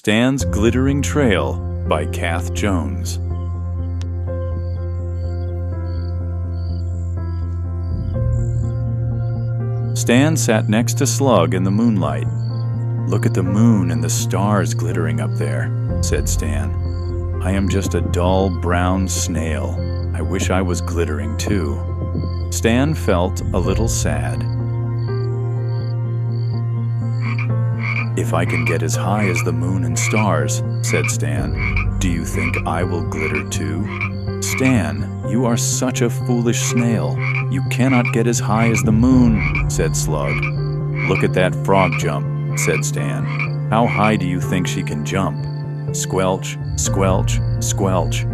Stan's Glittering Trail by Cath Jones. Stan sat next to Slug in the moonlight. "Look at the moon and the stars glittering up there," said Stan. "I am just a dull brown snail. I wish I was glittering too." Stan felt a little sad. "If I can get as high as the moon and stars," said Stan, "do you think I will glitter too?" "Stan, you are such a foolish snail. You cannot get as high as the moon," said Slug. "Look at that frog jump," said Stan. "How high do you think she can jump?" Squelch, squelch, squelch.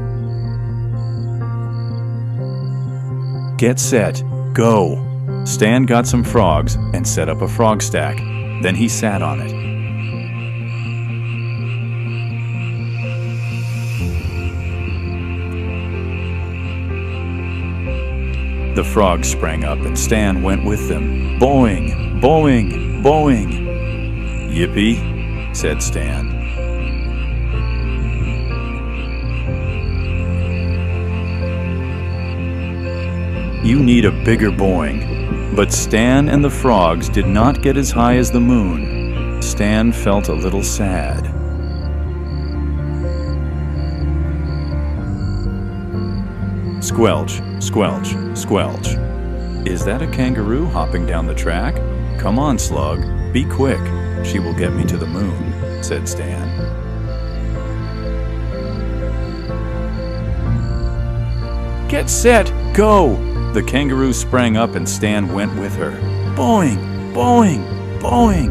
"Get set, go!" Stan got some frogs and set up a frog stack. Then he sat on it. The frogs sprang up and Stan went with them. Boing, boing, boing. "Yippee," said Stan. "You need a bigger boing." But Stan and the frogs did not get as high as the moon. Stan felt a little sad. Squelch, squelch, squelch. "Is that a kangaroo hopping down the track? Come on, Slug, be quick. She will get me to the moon," said Stan. "Get set, go!" The kangaroo sprang up and Stan went with her. Boing, boing, boing.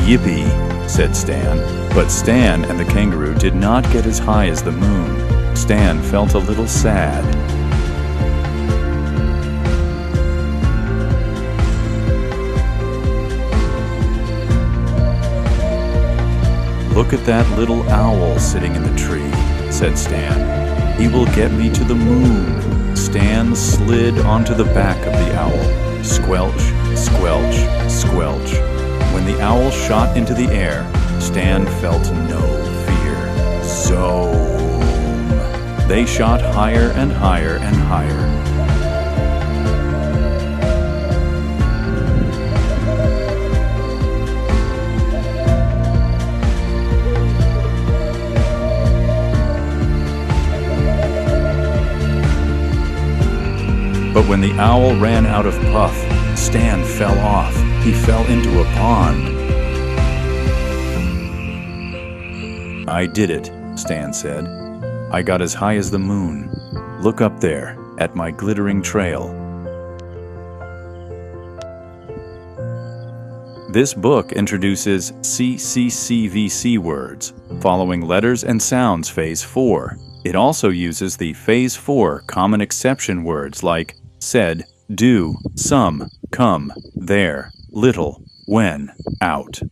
"Yippee," said Stan. But Stan and the kangaroo did not get as high as the moon. Stan felt a little sad. "Look at that little owl sitting in the tree," said Stan. "He will get me to the moon." Stan slid onto the back of the owl. Squelch, squelch, squelch. When the owl shot into the air, Stan felt no fear. Zoom! They shot higher and higher and higher. But when the owl ran out of puff, Stan fell off. He fell into a pond. "I did it," Stan said. "I got as high as the moon. Look up there, at my glittering trail." This book introduces CCCVC words, following letters and sounds Phase 4. It also uses the Phase 4 common exception words like said, do, some, come, there, little, when, out.